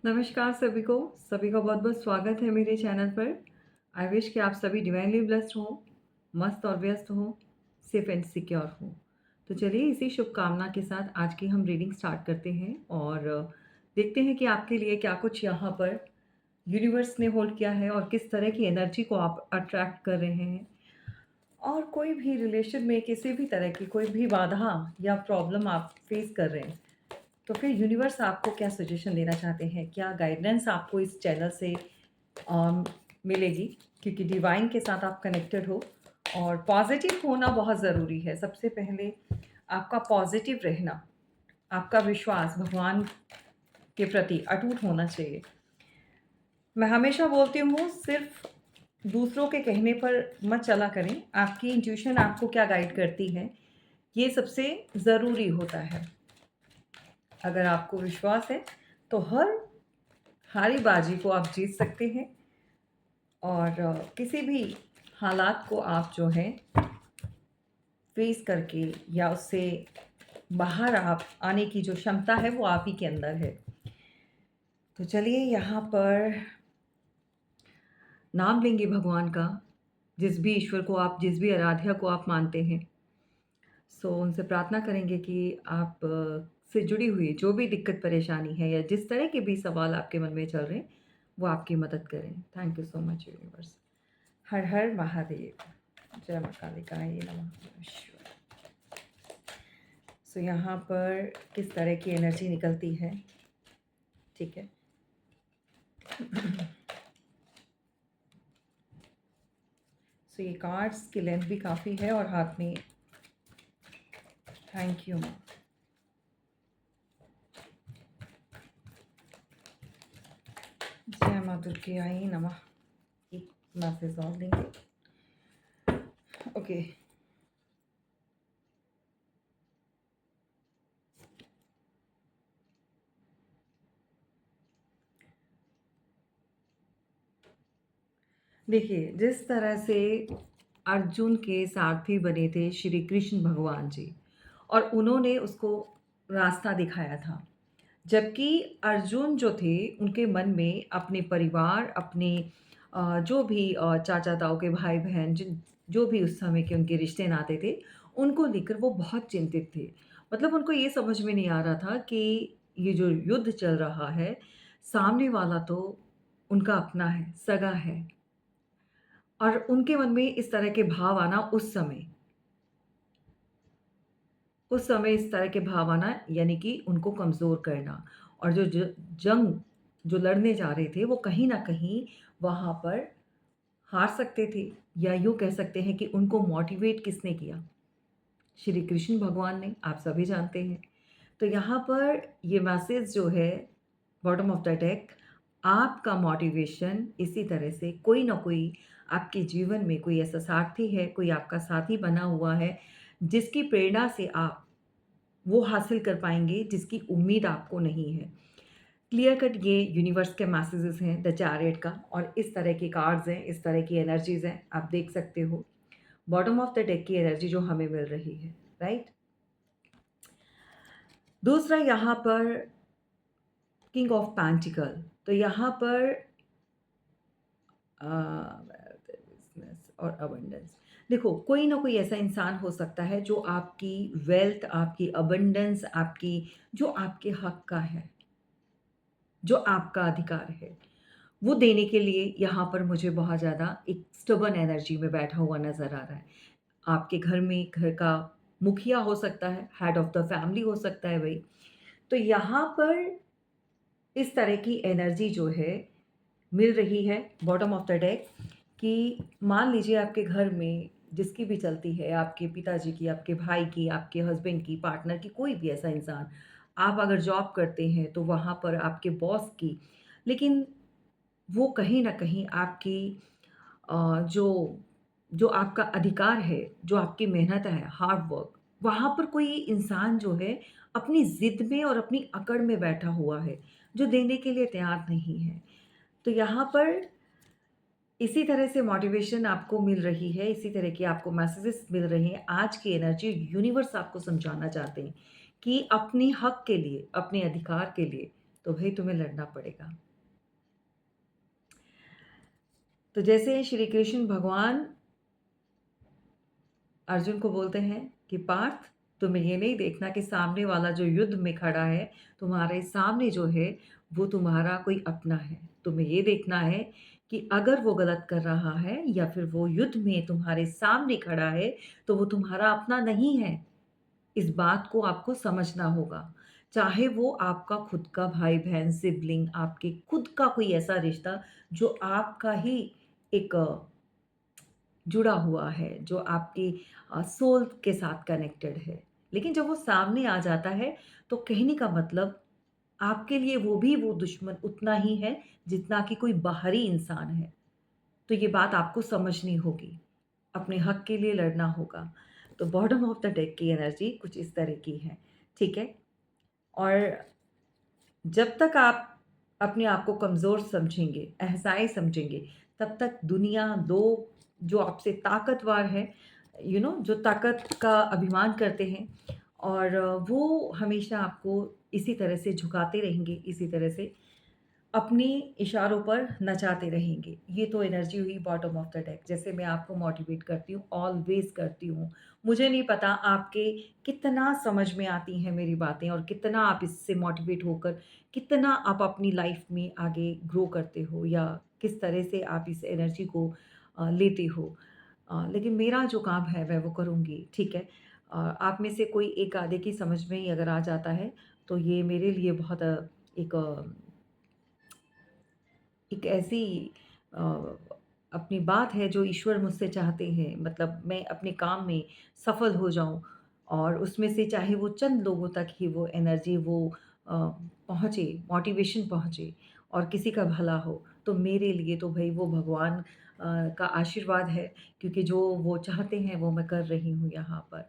नमस्कार सभी का बहुत-बहुत स्वागत है मेरे चैनल पर। आई विश कि आप सभी डिवाइनली ब्लेस्ड हों, मस्त और व्यस्त हों, सेफ एंड सिक्योर हों। तो चलिए इसी शुभकामना के साथ आज की हम रीडिंग स्टार्ट करते हैं और देखते हैं कि आपके लिए क्या कुछ यहाँ पर यूनिवर्स ने होल्ड किया है और किस तरह की एनर्जी को आप अट्रैक्ट कर रहे हैं। और कोई भी रिलेशन में किसी भी तरह की कोई भी बाधा या प्रॉब्लम आप फेस कर रहे हैं, तो फिर यूनिवर्स आपको क्या सजेशन देना चाहते हैं? क्या गाइडेंस आपको इस चैनल से अम, मिलेगी? क्योंकि डिवाइन के साथ आप कनेक्टेड हो और पॉज़िटिव होना बहुत ज़रूरी है। सबसे पहले आपका पॉज़िटिव रहना, आपका विश्वास भगवान के प्रति अटूट होना चाहिए। मैं हमेशा बोलती हूँ सिर्फ़ दूसरों के कहने पर मत चला करें। आपकी इंट्यूशन आपको क्या गाइड करती है, ये सबसे ज़रूरी होता है। अगर आपको विश्वास है, तो हर हारी बाजी को आप जीत सकते हैं और किसी भी हालात को आप जो है फेस करके या उससे बाहर आप आने की जो क्षमता है वो आप ही के अंदर है। तो चलिए यहाँ पर नाम लेंगे भगवान का, जिस भी ईश्वर को आप जिस भी आराध्या को आप मानते हैं। सो उनसे प्रार्थना करेंगे कि आप से जुड़ी हुई जो भी दिक्कत परेशानी है या जिस तरह के भी सवाल आपके मन में चल रहे हैं, वो आपकी मदद करें। Thank you so much universe. हर हर महादेव। जय माँ कालिकाय नमः शिवाय। सो यहाँ पर किस तरह की एनर्जी निकलती है, ठीक है। सो ये कार्ड्स की लेंथ भी काफ़ी है और हाथ में थैंक यू माँ। जय माँ दुर्गे आई नमः। एक मैसेज और देंगे। ओके। देखिए, जिस तरह से अर्जुन के सारथी बने थे श्री कृष्ण भगवान जी और उन्होंने उसको रास्ता दिखाया था। जबकि अर्जुन जो थे, उनके मन में अपने परिवार, अपने जो भी चाचा-ताऊ के भाई-बहन जिन जो भी उस समय के उनके रिश्ते-नाते थे, उनको लेकर वो बहुत चिंतित थे। मतलब उनको ये समझ में नहीं आ रहा था कि ये जो युद्ध चल रहा है, सामने वाला तो उनका अपना है, सगा है। और उनके मन में इस तरह के भाव आना उस समय इस तरह के भाव आना यानी कि उनको कमज़ोर करना और जो जंग जो लड़ने जा रहे थे वो कहीं न कहीं वहाँ पर हार सकते थे या यूँ कह सकते हैं कि उनको मोटिवेट किसने किया? श्री कृष्ण भगवान ने, आप सभी जानते हैं। तो यहाँ पर ये मैसेज जो है बॉटम ऑफ द डेक, आपका मोटिवेशन इसी तरह से कोई ना कोई आपके जीवन में कोई ऐसा साथी है, कोई आपका साथी बना हुआ है, जिसकी प्रेरणा से आप वो हासिल कर पाएँगे जिसकी उम्मीद आपको नहीं है। क्लियर कट ये यूनिवर्स के मैसेजेस हैं द चैरियट का और इस तरह के कार्ड्स हैं, इस तरह की एनर्जीज़ हैं, आप देख सकते हो। बॉटम ऑफ द डेक की एनर्जी जो हमें मिल रही है, राइट? दूसरा यहाँ पर किंग ऑफ पेंटिकल, तो यहाँ पर बिज़नेस और अबंडेंस। देखो, कोई ना कोई ऐसा इंसान हो सकता है जो आपकी वेल्थ, आपकी अबंडेंस, आपकी जो आपके हक का है, जो आपका अधिकार है, वो देने के लिए यहाँ पर मुझे बहुत ज़्यादा एक स्टबर्न एनर्जी में बैठा हुआ नज़र आ रहा है। आपके घर में घर का मुखिया हो सकता है, हेड ऑफ़ द फैमिली हो सकता है वही। तो यहाँ पर इस तरह की एनर्जी जो है मिल रही है बॉटम ऑफ द डेक कि मान लीजिए आपके घर में जिसकी भी चलती है, आपके पिताजी की, आपके भाई की, आपके हस्बैंड की, पार्टनर की, कोई भी ऐसा इंसान, आप अगर जॉब करते हैं तो वहाँ पर आपके बॉस की, लेकिन वो कहीं न कहीं आपकी जो जो आपका अधिकार है, जो आपकी मेहनत है, हार्ड वर्क, वहाँ पर कोई इंसान जो है अपनी ज़िद में और अपनी अकड़ में बैठा हुआ है, जो देने के लिए तैयार नहीं है। तो यहाँ पर इसी तरह से मोटिवेशन आपको मिल रही है, इसी तरह की आपको मैसेजेस मिल रहे हैं। आज की एनर्जी यूनिवर्स आपको समझाना चाहते हैं कि अपने हक के लिए, अपने अधिकार के लिए तो भाई तुम्हें लड़ना पड़ेगा। तो जैसे श्री कृष्ण भगवान अर्जुन को बोलते हैं कि पार्थ, तुम्हें ये नहीं देखना कि सामने वाला जो युद्ध में खड़ा है, तुम्हारे सामने जो है, वो तुम्हारा कोई अपना है। तुम्हें ये देखना है कि अगर वो गलत कर रहा है या फिर वो युद्ध में तुम्हारे सामने खड़ा है, तो वो तुम्हारा अपना नहीं है। इस बात को आपको समझना होगा। चाहे वो आपका खुद का भाई-बहन, सिबलिंग, आपके खुद का कोई ऐसा रिश्ता जो आपका ही एक जुड़ा हुआ है, जो आपकी सोल के साथ कनेक्टेड है। लेकिन जब वो सामने आ जाता है, तो कहने का मतलब आपके लिए वो दुश्मन उतना ही है, जितना कि कोई बाहरी इंसान है। तो ये बात आपको समझनी होगी। अपने हक के लिए लड़ना होगा। तो बॉटम ऑफ द डेक की एनर्जी कुछ इस तरह की है, ठीक है? और जब तक आप अपने आप को कमज़ोर समझेंगे, असहाय समझेंगे, तब तक दुनिया जो आपसे ताकतवर है, जो ताकत का अभिमान करते हैं और वो हमेशा आपको इसी तरह से झुकाते रहेंगे, इसी तरह से अपने इशारों पर नचाते रहेंगे। ये तो एनर्जी हुई बॉटम ऑफ द डेक। जैसे मैं आपको मोटिवेट करती हूँ, ऑलवेज़ करती हूँ। मुझे नहीं पता आपके कितना समझ में आती हैं मेरी बातें और कितना आप इससे मोटिवेट होकर कितना आप अपनी लाइफ़ में आगे ग्रो करते हो या किस तरह से आप इस एनर्जी को लेते हो। लेकिन मेरा जो काम है मैं वो करूँगी, ठीक है? आप में से कोई एक आधे की समझ में ही अगर आ जाता है, तो ये मेरे लिए बहुत एक एक ऐसी अ, अपनी बात है जो ईश्वर मुझसे चाहते हैं, मतलब मैं अपने काम में सफल हो जाऊँ और उसमें से चाहे वो चंद लोगों तक ही वो एनर्जी पहुँचे, मोटिवेशन पहुँचे और किसी का भला हो, तो मेरे लिए तो भई वो भगवान का आशीर्वाद है, क्योंकि जो वो चाहते हैं वो मैं कर रही हूँ यहाँ पर।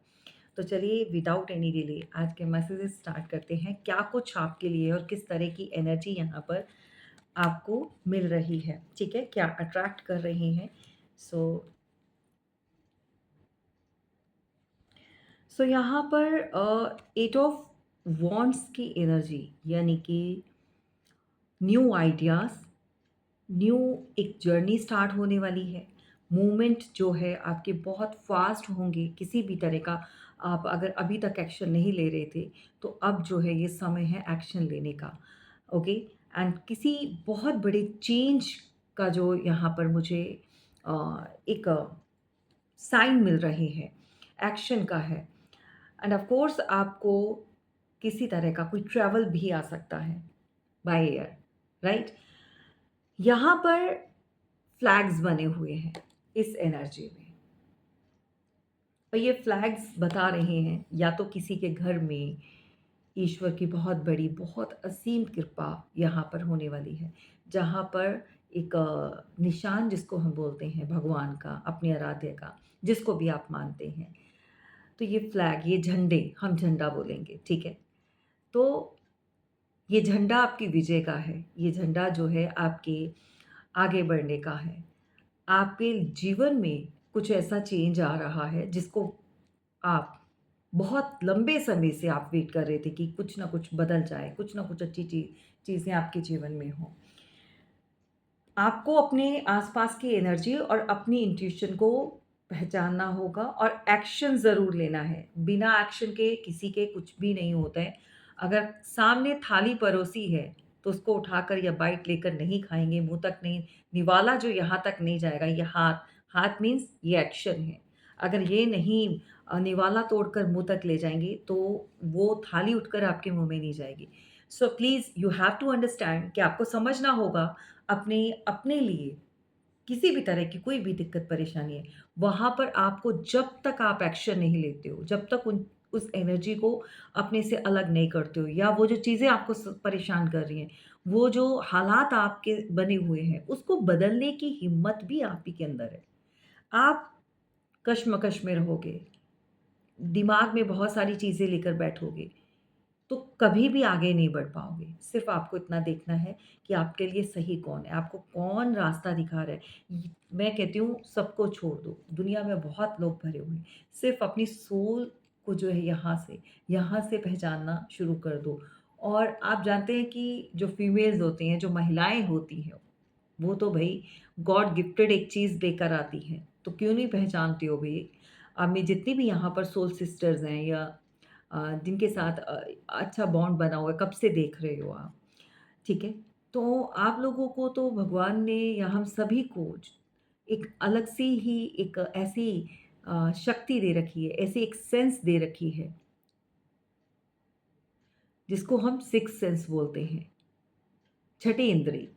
तो चलिए विदाउट एनी डिले आज के मैसेजेस स्टार्ट करते हैं। क्या कुछ आपके लिए और किस तरह की एनर्जी यहाँ पर आपको मिल रही है, ठीक है? क्या अट्रैक्ट कर रही हैं। सो यहाँ पर 8 ऑफ वॉन्ड्स की एनर्जी यानी कि न्यू आइडियाज़, न्यू एक जर्नी स्टार्ट होने वाली है। मूवमेंट जो है आपके बहुत फ़ास्ट होंगे, किसी भी तरह का आप अगर अभी तक एक्शन नहीं ले रहे थे, तो अब जो है ये समय है एक्शन लेने का, ओके? एंड किसी बहुत बड़े चेंज का जो यहाँ पर मुझे एक साइन मिल रहे हैं, एक्शन का है। एंड ऑफ़ कोर्स आपको किसी तरह का कोई ट्रैवल भी आ सकता है बाय एयर, राइट? यहाँ पर फ्लैग्स बने हुए हैं इस एनर्जी में और ये फ्लैग्स बता रहे हैं या तो किसी के घर में ईश्वर की बहुत बड़ी, बहुत असीम कृपा यहाँ पर होने वाली है, जहाँ पर एक निशान जिसको हम बोलते हैं भगवान का, अपने आराध्य का, जिसको भी आप मानते हैं। तो ये फ्लैग, ये झंडे, हम झंडा बोलेंगे, ठीक है? तो ये झंडा आपकी विजय का है, ये झंडा जो है आपके आगे बढ़ने का है। आपके जीवन में कुछ ऐसा चेंज आ रहा है जिसको आप बहुत लंबे समय से आप वेट कर रहे थे कि कुछ ना कुछ बदल जाए, कुछ ना कुछ अच्छी चीज़ें आपके जीवन में हों। आपको अपने आसपास की एनर्जी और अपनी इंट्यूशन को पहचानना होगा और एक्शन ज़रूर लेना है। बिना एक्शन के किसी के कुछ भी नहीं होता है। अगर सामने थाली परोसी है, तो उसको उठाकर या बाइट लेकर नहीं खाएँगे, मुँह तक नहीं, निवाला जो यहाँ तक नहीं जाएगा, ये हाथ, हाथ मीन्स ये एक्शन है। अगर ये नहीं निवाला तोड़कर मुँह तक ले जाएँगे, तो वो थाली उठकर आपके मुँह में नहीं जाएगी। So please you have to understand कि आपको समझना होगा अपने अपने लिए किसी भी तरह की कोई भी दिक्कत परेशानी है, वहाँ पर आपको जब तक आप एक्शन नहीं लेते हो, जब तक उन उस एनर्जी को अपने से अलग नहीं करते हो या वो जो चीज़ें आपको परेशान कर रही हैं, वो जो हालात आपके बने हुए हैं, उसको बदलने की हिम्मत भी आप ही के अंदर है। आप कश्मकश में रहोगे, दिमाग में बहुत सारी चीज़ें लेकर बैठोगे, तो कभी भी आगे नहीं बढ़ पाओगे। सिर्फ़ आपको इतना देखना है कि आपके लिए सही कौन है, आपको कौन रास्ता दिखा रहा है। मैं कहती हूँ सबको छोड़ दो, दुनिया में बहुत लोग भरे हुए हैं। सिर्फ़ अपनी सोल को जो है यहाँ से पहचानना शुरू कर दो और आप जानते हैं कि जो फीमेल्स होती हैं, जो महिलाएँ होती हैं, वो तो भई गॉड गिफ्टेड एक चीज़ लेकर आती हैं। तो क्यों नहीं पहचानती हो भई? मैं जितनी भी यहाँ पर सोल सिस्टर्स हैं या जिनके साथ अच्छा बॉन्ड बना हुआ है, कब से देख रहे हो आप, ठीक है? तो आप लोगों को तो भगवान ने या हम सभी को एक अलग सी ही एक ऐसी शक्ति दे रखी है, ऐसी एक सेंस दे रखी है, जिसको हम सिक्स्थ सेंस बोलते हैं, छठी इंद्री।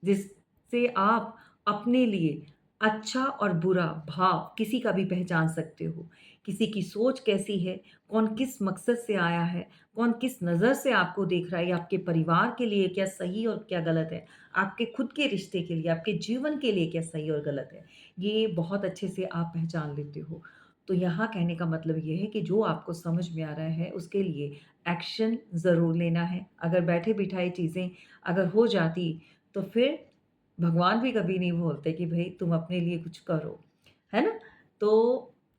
जिससे आप अपने लिए अच्छा और बुरा भाव किसी का भी पहचान सकते हो। किसी की सोच कैसी है, कौन किस मकसद से आया है, कौन किस नज़र से आपको देख रहा है या आपके परिवार के लिए क्या सही और क्या गलत है, आपके खुद के रिश्ते के लिए, आपके जीवन के लिए क्या सही और गलत है, ये बहुत अच्छे से आप पहचान लेते हो। तो यहाँ कहने का मतलब ये है कि जो आपको समझ में आ रहा है, उसके लिए एक्शन ज़रूर लेना है। अगर बैठे-बिठाए चीज़ें अगर हो जाती, तो फिर भगवान भी कभी नहीं बोलते कि भई तुम अपने लिए कुछ करो, है ना? तो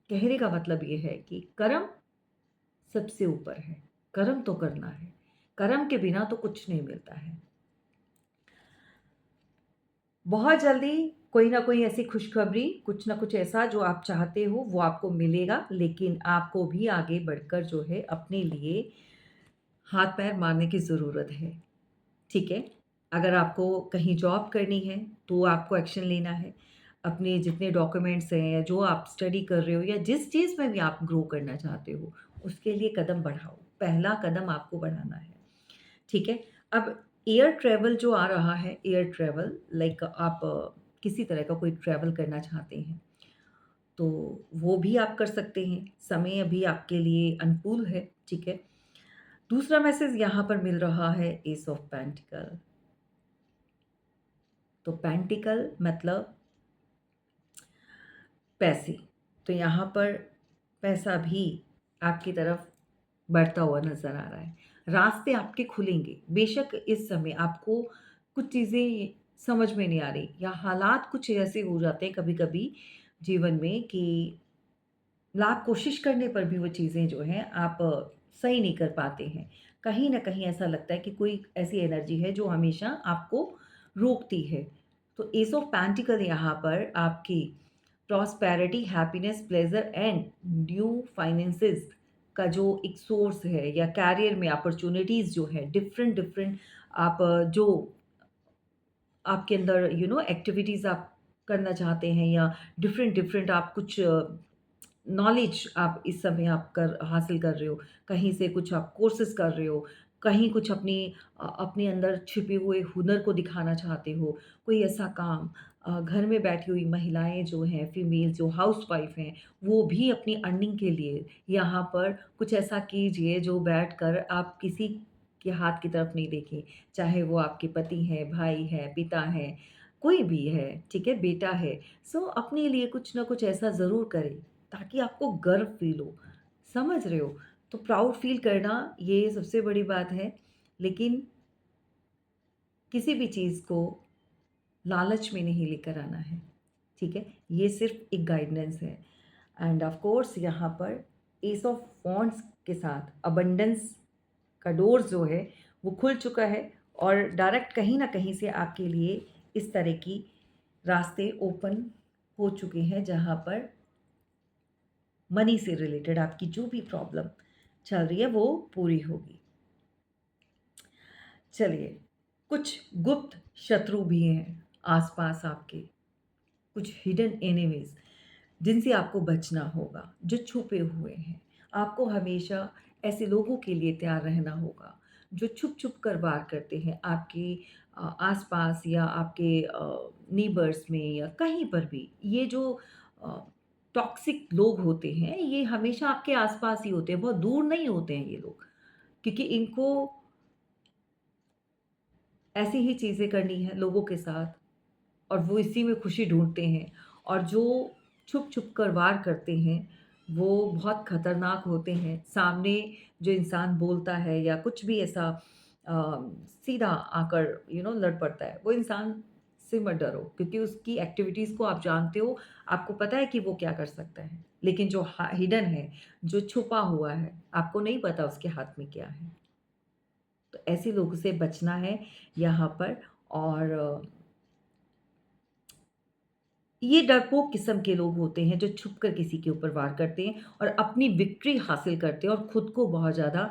कहने का मतलब ये है कि कर्म सबसे ऊपर है, कर्म तो करना है, कर्म के बिना तो कुछ नहीं मिलता है। बहुत जल्दी कोई ना कोई ऐसी खुशखबरी, कुछ ना कुछ ऐसा जो आप चाहते हो वो आपको मिलेगा, लेकिन आपको भी आगे बढ़कर जो है अपने लिए हाथ-पैर मारने की ज़रूरत है। ठीक है? अगर आपको कहीं जॉब करनी है, तो आपको एक्शन लेना है। अपने जितने डॉक्यूमेंट्स हैं या जो आप स्टडी कर रहे हो या जिस चीज़ में भी आप ग्रो करना चाहते हो, उसके लिए कदम बढ़ाओ। पहला कदम आपको बढ़ाना है, ठीक है? अब एयर ट्रैवल जो आ रहा है, एयर ट्रैवल लाइक आप किसी तरह का कोई ट्रैवल करना चाहते हैं, तो वो भी आप कर सकते हैं। समय अभी आपके लिए अनुकूल है, ठीक है? दूसरा मैसेज यहाँ पर मिल रहा है एस ऑफ पेंटिकल। तो पेंटिकल मतलब पैसे। तो यहाँ पर पैसा भी आपकी तरफ बढ़ता हुआ नज़र आ रहा है। रास्ते आपके खुलेंगे। बेशक इस समय आपको कुछ चीज़ें समझ में नहीं आ रही या हालात कुछ ऐसे हो जाते हैं कभी-कभी जीवन में कि लाख कोशिश करने पर भी वो चीज़ें जो हैं आप सही नहीं कर पाते हैं। कहीं न कहीं ऐसा लगता है कि कोई ऐसी एनर्जी है जो हमेशा आपको रोकती है। तो एस ऑफ पेंटिकल यहाँ पर आपकी prosperity, happiness, pleasure and new finances का जो एक सोर्स है या करियर में अपॉर्च्युनिटीज़ जो है डिफरेंट आप जो आपके अंदर एक्टिविटीज़ आप करना चाहते हैं या डिफरेंट आप कुछ नॉलेज आप इस समय आप कर हासिल कर रहे हो, कहीं से कुछ आप कोर्सेज़ कर रहे हो, कहीं कुछ अपने अंदर छिपे हुए हुनर को दिखाना चाहते हो, कोई ऐसा काम घर में बैठी हुई महिलाएँ जो हैं, फीमेल जो हाउसवाइफ़ हैं, वो भी अपनी अर्निंग के लिए यहाँ पर कुछ ऐसा कीजिए जो बैठकर आप किसी के हाथ की तरफ नहीं देखें। चाहे वो आपके पति हैं, भाई हैं, पिता हैं, कोई भी है, ठीक है? बेटा है। सो अपने लिए कुछ ना कुछ ऐसा ज़रूर करें ताकि आपको गर्व फ़ील हो, समझ रहे हो? तो प्राउड फ़ील करना ये सबसे बड़ी बात है, लेकिन किसी भी चीज़ को लालच में नहीं लेकर आना है, ठीक है? ये सिर्फ़ एक गाइडेंस है एंड ऑफ़ कोर्स यहाँ पर एस ऑफ़ वॉन्ड्स के साथ अबंडेंस का डोर्स जो है वो खुल चुका है और डायरेक्ट कहीं न कहीं से आपके लिए इस तरह की रास्ते ओपन हो चुके हैं जहाँ पर मनी से रिलेटेड आपकी जो भी प्रॉब्लम चल रही है वो पूरी होगी। चलिए, कुछ गुप्त शत्रु भी हैं आस-पास आपके, कुछ हिडन एनिमीज़ जिनसे आपको बचना होगा, जो छुपे हुए हैं। आपको हमेशा ऐसे लोगों के लिए तैयार रहना होगा, जो छुप-छुप कर वार करते हैं आपके आस-पास या आपके नेबर्स में या कहीं पर भी। ये जो अ, टॉक्सिक लोग होते हैं, ये हमेशा आपके आस-पास ही होते हैं, बहुत दूर नहीं होते हैं ये लोग। क्योंकि इनको ऐसी ही चीज़ें करनी है लोगों के साथ और वो इसी में खुशी ढूँढते हैं और जो छुप-छुप कर वार करते हैं, वो बहुत खतरनाक होते हैं। सामने जो इंसान बोलता है या कुछ भी ऐसा अ, सीधा आकर लड़ पड़ता है, वो इंसान से मत डरो क्योंकि उसकी एक्टिविटीज़ को आप जानते हो, आपको पता है कि वो क्या कर सकता है। लेकिन जो हिडन है, जो छुपा हुआ है, आपको नहीं पता उसके हाथ में क्या है। तो ऐसे लोगों से बचना है यहाँ पर। और ये डरपोक किस्म के लोग होते हैं जो छुपकर किसी के ऊपर वार करते हैं और अपनी विक्ट्री हासिल करते हैं और खुद को बहुत ज़्यादा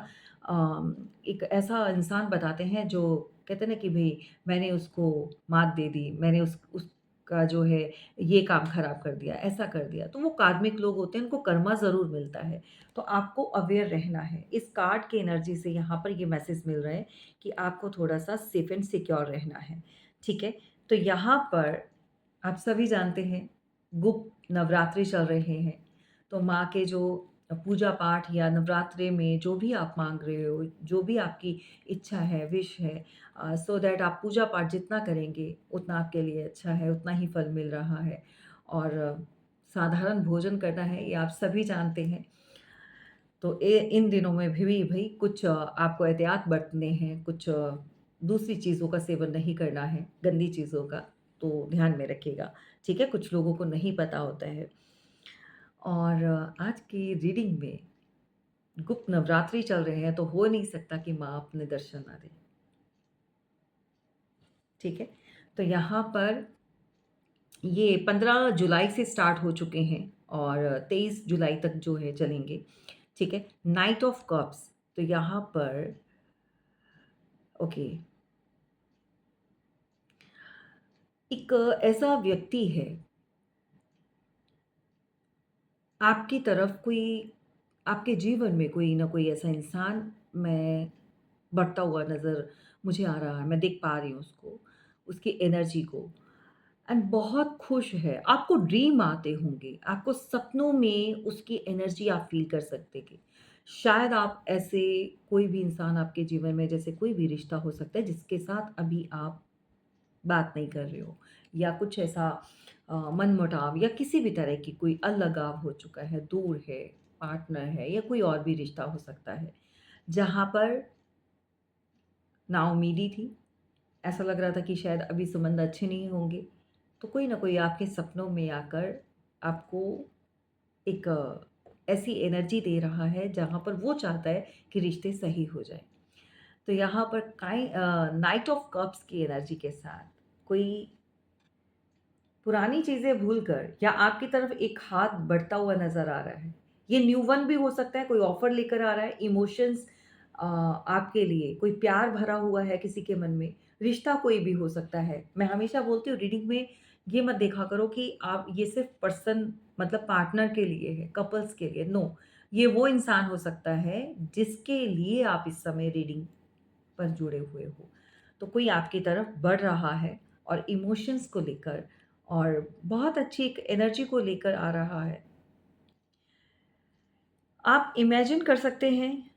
एक ऐसा इंसान बताते हैं जो कहते हैं ना कि भई मैंने उसको मात दे दी, मैंने उसका जो है ये काम खराब कर दिया, ऐसा कर दिया। तो वो कार्मिक लोग होते हैं, उनको कर्मा ज़रूर मिलता है। तो आपको अवेयर रहना है। इस कार्ड की एनर्जी से यहाँ पर ये मैसेज मिल रहा है कि आपको थोड़ा-सा सेफ एंड सिक्योर रहना है। ठीक है? तो यहाँ पर आप सभी जानते हैं, गुप्त नवरात्रि चल रहे हैं, तो माँ के जो पूजा-पाठ या नवरात्रि में जो भी आप माँग रहे हो, जो भी आपकी इच्छा है, विश है सो दैट आप पूजा-पाठ जितना करेंगे, उतना आपके लिए अच्छा है, उतना ही फल मिल रहा है। और साधारण भोजन करना है, ये आप सभी जानते हैं। तो इन दिनों में भी भई कुछ आपको एहतियात बरतने हैं, कुछ दूसरी चीज़ों का सेवन नहीं करना है, गंदी चीज़ों का, तो ध्यान में रखिएगा, ठीक है? कुछ लोगों को नहीं पता होता है। और आज की रीडिंग में गुप्त नवरात्रि चल रहे हैं, तो हो नहीं सकता कि माँ अपने दर्शन ना दें, ठीक है? तो यहाँ पर ये 15 जुलाई से स्टार्ट हो चुके हैं और 23 जुलाई तक जो है चलेंगे, ठीक है? नाइट ऑफ कप्स, तो यहाँ पर ओके, एक ऐसा व्यक्ति है, आपकी तरफ कोई आपके जीवन में कोई ना कोई ऐसा इंसान मैं बढ़ता हुआ नज़र मुझे आ रहा है, मैं देख पा रही हूँ उसको, उसकी एनर्जी को एंड बहुत खुश है। आपको ड्रीम आते होंगे, आपको सपनों में उसकी एनर्जी आप फ़ील कर सकते कि शायद आप ऐसे कोई भी इंसान आपके जीवन में जैसे कोई भी रिश्ता हो सकता है जिसके साथ अभी आप बात नहीं कर रहे हो या कुछ ऐसा मनमुटाव या किसी भी तरह की कोई अलगाव हो चुका है, दूर है, पार्टनर है या कोई और भी रिश्ता हो सकता है, जहाँ पर नाउम्मीदी थी। ऐसा लग रहा था कि शायद अभी संबंध अच्छे नहीं होंगे, तो कोई ना कोई आपके सपनों में आकर आपको एक ऐसी एनर्जी दे रहा है जहाँ पर वो चाहता है कि रिश्ते सही हो जाएँ। तो यहाँ पर नाइट ऑफ कप्स की एनर्जी के साथ कोई पुरानी चीज़ें भूलकर या आपकी तरफ एक हाथ बढ़ता हुआ नज़र आ रहा है। ये न्यू वन भी हो सकता है, कोई ऑफ़र लेकर आ रहा है, इमोशंस आपके लिए, कोई प्यार भरा हुआ है किसी के मन में, रिश्ता कोई भी हो सकता है। मैं हमेशा बोलती हूँ रीडिंग में ये मत देखा करो कि आप ये सिर्फ़ पर्सन मतलब पार्टनर के लिए है, कपल्स के लिए, नो। ये वो इंसान हो सकता है जिसके लिए आप इस समय रीडिंग पर जुड़े हुए हो। तो कोई आपकी तरफ बढ़ रहा है और इमोशंस को लेकर और बहुत अच्छी एक एनर्जी को लेकर आ रहा है। आप इमेजिन कर सकते हैं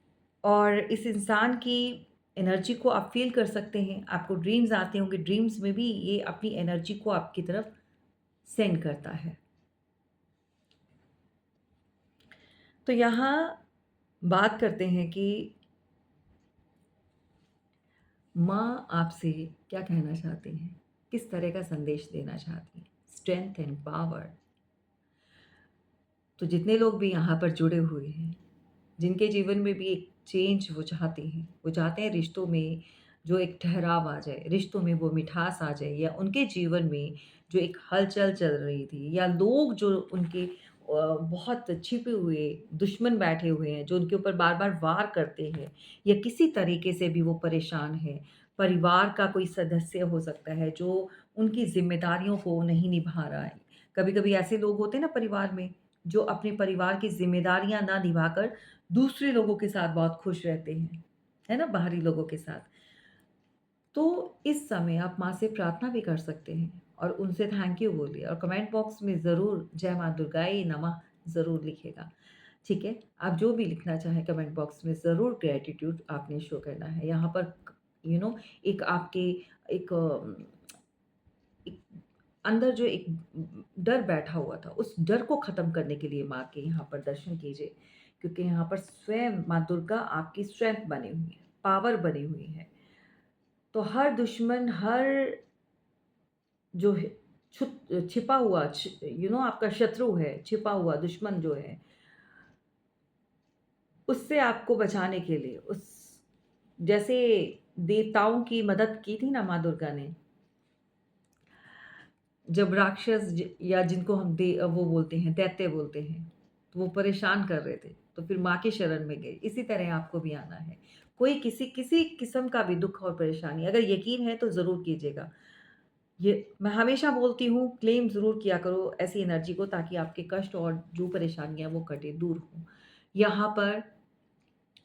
और इस इंसान की एनर्जी को आप फ़ील कर सकते हैं। आपको ड्रीम्स आते होंगे, ड्रीम्स में भी ये अपनी एनर्जी को आपकी तरफ सेंड करता है। तो यहाँ बात करते हैं कि माँ आपसे क्या कहना चाहती हैं? किस तरह का संदेश देना चाहती हैं? Strength and power. तो जितने लोग भी यहाँ पर जुड़े हुए हैं, जिनके जीवन में भी एक चेंज वो चाहते हैं, वो चाहते हैं रिश्तों में जो एक ठहराव आ जाए, रिश्तों में वो मिठास आ जाए या उनके जीवन में जो एक हलचल चल रही थी या लोग जो उनके बहुत छिपे हुए दुश्मन बैठे हुए हैं, जो उनके ऊपर बार-बार वार करते हैं या किसी तरीके से भी वो परेशान हैं। परिवार का कोई सदस्य हो सकता है जो उनकी ज़िम्मेदारियों को नहीं निभा रहा है। कभी-कभी ऐसे लोग होते हैं ना परिवार में, जो अपने परिवार की ज़िम्मेदारियाँ ना निभाकर दूसरे लोगों के साथ बहुत खुश रहते हैं, है ना? बाहरी लोगों के साथ। तो इस समय आप माँ से प्रार्थना भी कर सकते हैं और उनसे थैंक यू बोलिए और कमेंट बॉक्स में ज़रूर जय माँ दुर्गाए नमः ज़रूर लिखिएगा, ठीक है? आप जो भी लिखना चाहें कमेंट बॉक्स में ज़रूर ग्रैटिट्यूड आपने शो करना है। यहाँ पर एक आपके एक एक अंदर जो एक डर बैठा हुआ था, उस डर को ख़त्म करने के लिए माँ के यहाँ पर दर्शन कीजिए, क्योंकि यहाँ पर स्वयं माँ दुर्गा आपकी स्ट्रेंथ बनी हुई है, पावर बनी हुई है। तो हर दुश्मन, हर जो है छिपा हुआ आपका शत्रु है, छिपा हुआ दुश्मन जो है, उससे आपको बचाने के लिए, जैसे देवताओं की मदद की थी ना माँ दुर्गा ने, जब राक्षस या जिनको हम वो बोलते हैं, दैत्य बोलते हैं, तो वो परेशान कर रहे थे, तो फिर माँ की शरण में गए। इसी तरह आपको भी आना है। कोई किसी किसी किस्म का भी दुख और परेशानी अगर यकीन है तो ज़रूर कीजिएगा। ये मैं हमेशा बोलती हूँ, क्लेम ज़रूर किया करो ऐसी एनर्जी को, ताकि आपके कष्ट और जो परेशानियाँ वो कटे, दूर हों। यहाँ पर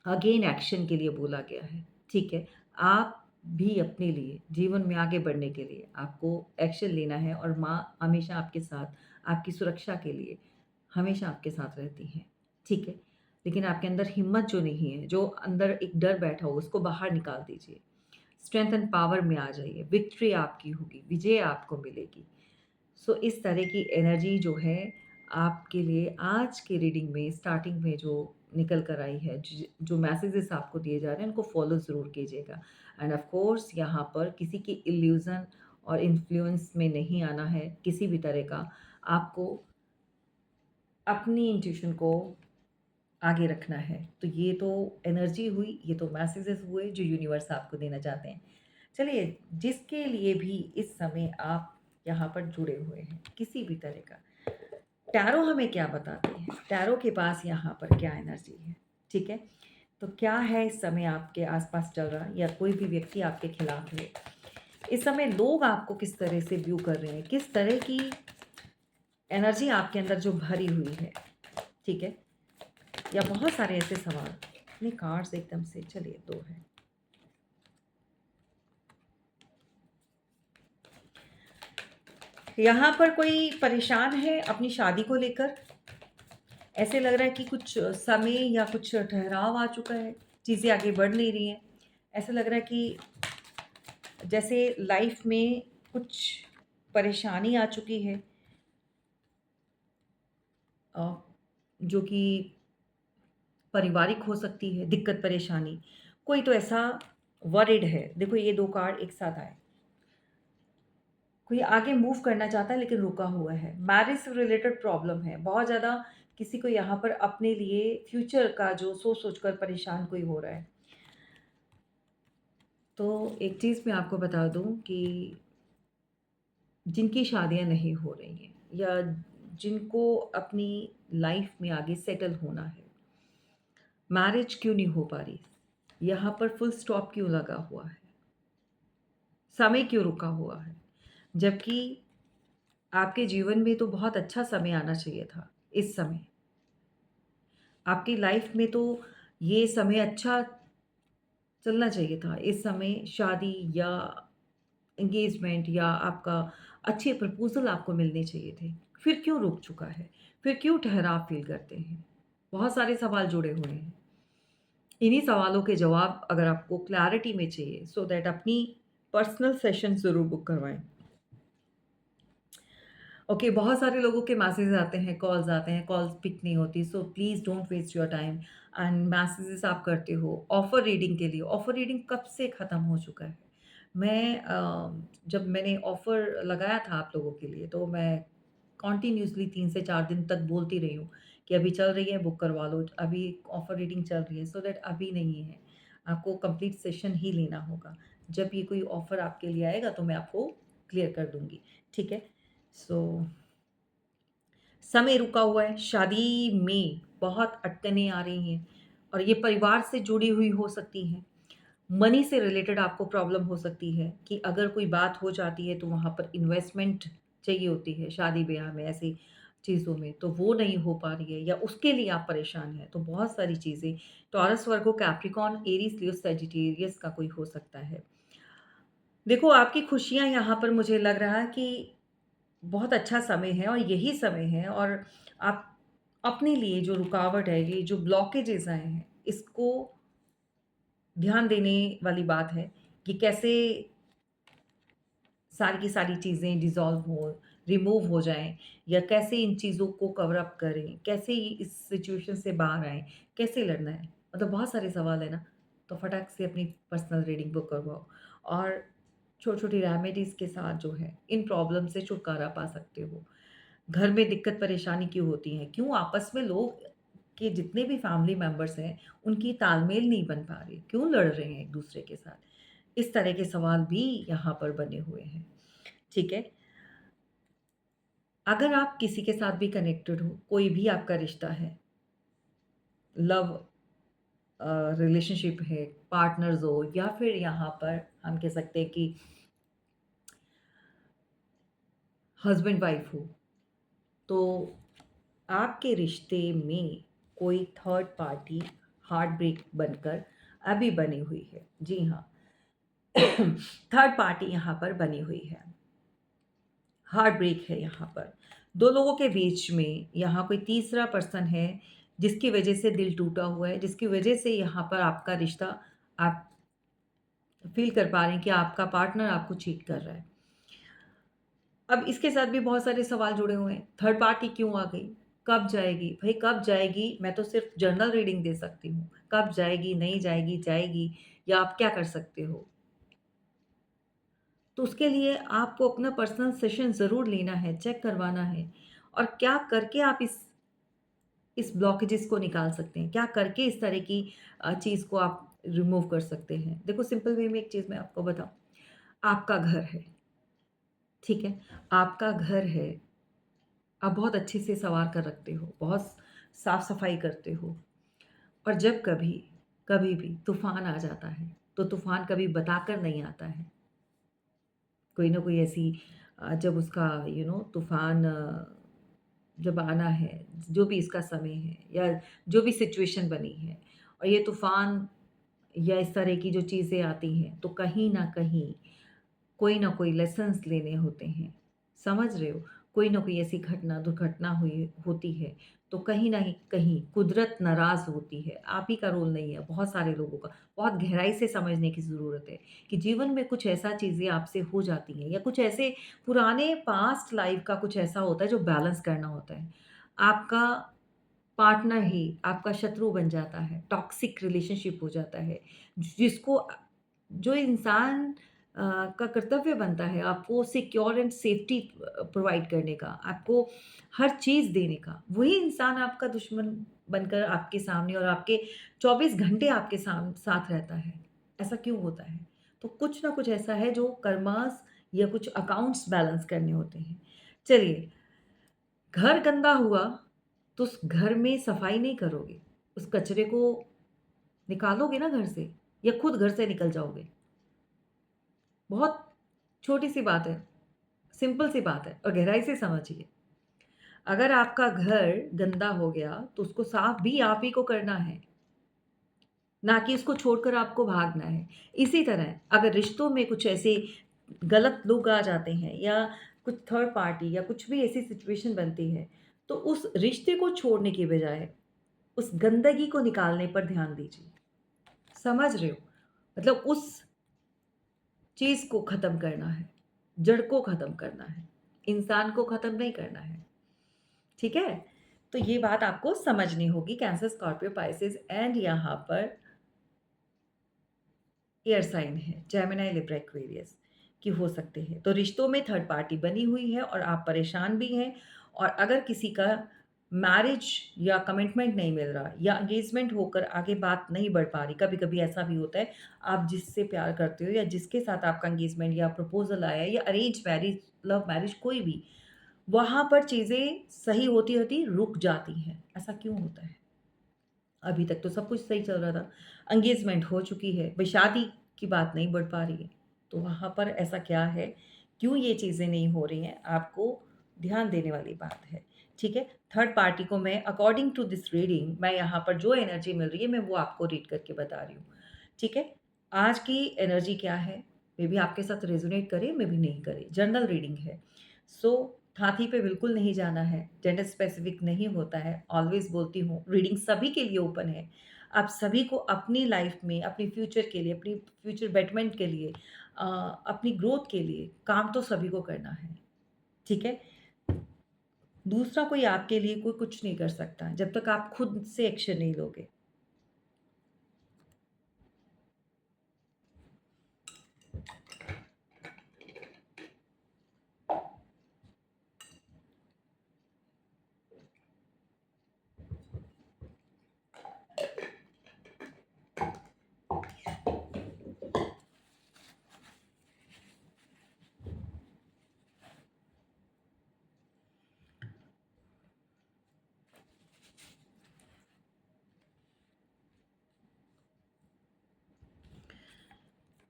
अगेन एक्शन के लिए बोला गया है, ठीक है? आप भी अपने लिए जीवन में आगे बढ़ने के लिए आपको एक्शन लेना है, और माँ हमेशा आपके साथ, आपकी सुरक्षा के लिए हमेशा आपके साथ रहती हैं, ठीक है? लेकिन आपके अंदर हिम्मत जो नहीं है, जो अंदर एक डर बैठा हो, उसको बाहर निकाल दीजिए। स्ट्रेंथ एंड पावर में आ जाइए, विक्ट्री आपकी होगी, विजय आपको मिलेगी। सो इस तरह की एनर्जी जो है आपके लिए आज की रीडिंग में स्टार्टिंग में जो निकल कर आई है, जो मैसेजेस आपको दिए जा रहे हैं उनको फॉलो ज़रूर कीजिएगा। एंड ऑफ कोर्स यहाँ पर किसी की इल्यूज़न और इन्फ्लुएंस में नहीं आना है किसी भी तरह का। आपको अपनी इंट्यूशन को आगे रखना है। तो ये तो एनर्जी हुई, ये तो मैसेजेस हुए जो यूनिवर्स आपको देना चाहते हैं। चलिए, जिसके लिए भी इस समय आप यहाँ पर जुड़े हुए हैं, किसी भी तरह का, टैरो हमें क्या बताते हैं? टैरो के पास यहाँ पर क्या एनर्जी है, ठीक है? तो क्या है इस समय आपके आस-पास चल रहा है, या कोई भी व्यक्ति आपके खिलाफ है? इस समय लोग आपको किस तरह से व्यू कर रहे हैं? किस तरह की एनर्जी आपके अंदर जो भरी हुई है, ठीक है? या बहुत सारे ऐसे सवाल। नहीं, कार्ड्स एकदम से चलिए 2 है। यहाँ पर कोई परेशान है अपनी शादी को लेकर। ऐसे लग रहा है कि कुछ समय या कुछ ठहराव आ चुका है, चीज़ें आगे बढ़ नहीं रही हैं। ऐसा लग रहा है कि जैसे लाइफ में कुछ परेशानी आ चुकी है, अ, जो कि पारिवारिक हो सकती है, दिक्कत परेशानी। कोई तो ऐसा वरिड है। देखो, ये 2 कार्ड एक साथ आए। कोई आगे मूव करना चाहता है लेकिन रुका हुआ है। मैरिज से रिलेटेड प्रॉब्लम है। बहुत ज़्यादा किसी को यहाँ पर अपने लिए फ्यूचर का जो सोच-सोच कर परेशान कोई हो रहा है। तो एक चीज़ मैं आपको बता दूँ कि जिनकी शादियाँ नहीं हो रही हैं, या जिनको अपनी लाइफ में आगे सेटल होना है, मैरिज क्यों नहीं हो पा रही? यहाँ पर फुल स्टॉप क्यों लगा हुआ है? समय क्यों रुका हुआ है? जबकि आपके जीवन में तो बहुत अच्छा समय आना चाहिए था इस समय। आपकी लाइफ में तो ये समय अच्छा चलना चाहिए था। इस समय शादी या एंगेजमेंट या आपका अच्छे प्रपोज़ल आपको मिलने चाहिए थे। फिर क्यों रुक चुका है? फिर क्यों ठहराव फ़ील करते हैं? बहुत सारे सवाल जुड़े हुए हैं। इन्हीं सवालों के जवाब अगर आपको क्लैरिटी में चाहिए, सो दैट अपनी पर्सनल सेशन ज़रूर बुक करवाएँ। ओके, बहुत सारे लोगों के मैसेज आते हैं, कॉल्स पिक नहीं होती, so please don't waste your time. And messages आप करते हो ऑफ़र रीडिंग के लिए। ऑफ़र रीडिंग कब से ख़त्म हो चुका है। मैं जब मैंने ऑफ़र लगाया था आप लोगों के लिए, तो मैं कंटिन्यूअसली 3 से 4 दिन तक बोलती रही हूँ कि अभी चल रही है, बुक करवा लो, अभी ऑफ़र रीडिंग चल रही है, सो दैट अभी नहीं है। आपको कंप्लीट सेशन ही लेना होगा। जब ये कोई ऑफ़र आपके लिए आएगा तो मैं आपको क्लियर कर दूँगी, ठीक है? सो समय रुका हुआ है, शादी में बहुत अटकनें आ रही हैं, और ये परिवार से जुड़ी हुई हो सकती हैं। मनी से रिलेटेड आपको प्रॉब्लम हो सकती है कि अगर कोई बात हो जाती है तो वहाँ पर इन्वेस्टमेंट चाहिए होती है, शादी-ब्याह में ऐसी चीज़ों में, तो वो नहीं हो पा रही है, या उसके लिए आप परेशान हैं। तो बहुत सारी चीज़ें, टॉरस, वर्गो, कैप्रिकॉर्न, एरीज़, लियो, सजिटेरियस का कोई हो सकता है। देखो, आपकी खुशियाँ यहाँ पर मुझे लग रहा है कि बहुत अच्छा समय है, और यही समय है, और आप अपने लिए जो रुकावट है, ये जो ब्लॉकेजेज़ आए हैं, इसको ध्यान देने वाली बात है कि कैसे सारी की सारी चीज़ें डिज़ॉल्व हों, रिमूव हो जाएँ, या कैसे इन चीज़ों को कवर अप करें, कैसे इस सिचुएशन से बाहर आएँ, कैसे लड़ना है? मतलब बहुत सारे सवाल हैं ना, तो फटाक से अपनी पर्सनल रीडिंग बुक करवाओ, और छोटी-छोटी रेमेडीज़ के साथ जो है, इन प्रॉब्लम से छुटकारा पा सकते हो। घर में दिक्कत परेशानी क्यों होती है? क्यों आपस में लोग आपके जितने भी फैमिली मेंबर्स हैं, उनकी तालमेल नहीं बन पा रही, क्यों लड़ रहे हैं एक-दूसरे के साथ? इस तरह के सवाल भी यहाँ पर बने हुए हैं, ठीक है? अगर आप किसी के साथ भी कनेक्टेड हो, कोई भी आपका रिश्ता है, लव रिलेशनशिप है, पार्टनर्स हो या फिर यहाँ पर हम कह सकते हैं कि हस्बैंड वाइफ हो, तो आपके रिश्ते में कोई थर्ड पार्टी हार्ट ब्रेक बनकर अभी बनी हुई है। जी हाँ, थर्ड पार्टी यहाँ पर बनी हुई है। हार्ट ब्रेक है यहाँ पर। 2 लोगों के बीच में यहाँ कोई तीसरा पर्सन है, जिसकी वजह से दिल टूटा हुआ है, जिसकी वजह से यहाँ पर आपका रिश्ता आप फ़ील कर पा रहे हैं कि आपका पार्टनर आपको चीट कर रहा है। अब इसके साथ भी बहुत सारे सवाल जुड़े हुए हैं। थर्ड पार्टी क्यों आ गई? कब जाएगी? भई कब जाएगी? मैं तो सिर्फ़ जनरल रीडिंग दे सकती हूँ। कब जाएगी, नहीं जाएगी, जाएगी या आप क्या कर सकते हो? तो उसके लिए आपको अपना पर्सनल सेशन ज़रूर लेना है, चेक करवाना है और क्या करके आप इस ब्लॉकेजेस को निकाल सकते हैं? क्या करके इस तरह की चीज़ को आप रिमूव कर सकते हैं? देखो सिंपल वे में एक चीज़ मैं आपको बताऊँ, आपका घर है, ठीक है? आपका घर है, आप बहुत अच्छे से सँवार कर रखते हो, बहुत साफ-सफाई करते हो और जब कभी, कभी भी तूफ़ान आ जाता है, तो तूफ़ान कभी बताकर नहीं आता है। कोई ना कोई ऐसी जब उसका तूफ़ान जब आना है, जो भी इसका समय है या जो भी सिचुएशन बनी है और ये तूफ़ान या इस तरह की जो चीज़ें आती हैं, तो कहीं न कहीं कोई ना कोई लेसन्स लेने होते हैं। समझ रहे हो? कोई ना कोई ऐसी दुर्घटना हुई होती है, तो कहीं न कहीं कुदरत नाराज़ होती है। आप ही का रोल नहीं है, बहुत सारे लोगों का। बहुत गहराई से समझने की ज़रूरत है कि जीवन में कुछ ऐसा चीज़ें आपसे हो जाती हैं या कुछ ऐसे पुराने पास्ट लाइफ़ का कुछ ऐसा होता है जो बैलेंस करना होता है। आपका पार्टनर ही आपका शत्रु बन जाता है, टॉक्सिक रिलेशनशिप हो जाता है, जिसको जो इंसान का कर्तव्य बनता है आपको सिक्योर एंड सेफ्टी प्रोवाइड करने का, आपको हर चीज़ देने का, वही इंसान आपका दुश्मन बनकर आपके सामने और आपके 24 घंटे आपके साथ रहता है। ऐसा क्यों होता है? तो कुछ ना कुछ ऐसा है जो कर्मास या कुछ अकाउंट्स बैलेंस करने होते हैं। चलिए, घर गंदा हुआ तो उस घर में सफाई नहीं करोगे, उस कचरे को निकालोगे ना घर से या खुद घर से निकल जाओगे। बहुत छोटी-सी बात है, सिंपल सी बात है और गहराई से समझिए। अगर आपका घर गंदा हो गया, तो उसको साफ भी आप ही को करना है, ना कि उसको छोड़कर आपको भागना है। इसी तरह अगर रिश्तों में कुछ ऐसे गलत लोग आ जाते हैं या कुछ थर्ड पार्टी या कुछ भी ऐसी सिचुएशन बनती है, तो उस रिश्ते को छोड़ने की बजाय उस गंदगी को निकालने पर ध्यान दीजिए। समझ रहे हो? मतलब उस चीज़ को ख़त्म करना है, जड़ को ख़त्म करना है, इंसान को ख़त्म नहीं करना है, ठीक है? तो ये बात आपको समझनी होगी कैंसर, स्कॉर्पियो, पाइसेस एंड यहाँ पर एयर साइन है, जेमिनी, लिब्रा, एक्वेरियस की हो सकते हैं। तो रिश्तों में थर्ड पार्टी बनी हुई है और आप परेशान भी हैं और अगर किसी का मैरिज या कमिटमेंट नहीं मिल रहा या एंगेजमेंट होकर आगे बात नहीं बढ़ पा रही, कभी-कभी ऐसा भी होता है, आप जिससे प्यार करते हो या जिसके साथ आपका एंगेजमेंट या प्रपोज़ल आया या अरेंज मैरिज, लव मैरिज कोई भी, वहाँ पर चीज़ें सही होती-होती रुक जाती हैं। ऐसा क्यों होता है? अभी तक तो सब कुछ सही चल रहा था। एंगेजमेंट हो चुकी है, भई शादी की बात नहीं बढ़ पा रही है। तो वहाँ पर ऐसा क्या है? क्यों ये चीज़ें नहीं हो रही हैं? आपको ध्यान देने वाली बात है, ठीक है? थर्ड पार्टी को मैं अकॉर्डिंग टू दिस रीडिंग मैं यहाँ पर जो एनर्जी मिल रही है, मैं वो आपको रीड करके बता रही हूँ, ठीक है? आज की एनर्जी क्या है? मे बी आपके साथ रेज़ोनेट करे, मे बी नहीं करे। जनरल रीडिंग है। सो हाथी पे बिल्कुल नहीं जाना है, जेंडर स्पेसिफिक नहीं होता है, ऑलवेज़ बोलती हूँ, रीडिंग सभी के लिए ओपन है। आप सभी को अपनी लाइफ़ में, अपने फ्यूचर के लिए, अपनी फ्यूचर बेटरमेंट के लिए अपनी ग्रोथ के लिए काम तो सभी को करना है, ठीक है? दूसरा कोई आपके लिए कोई कुछ नहीं कर सकता, जब तक आप खुद से एक्शन नहीं लोगे।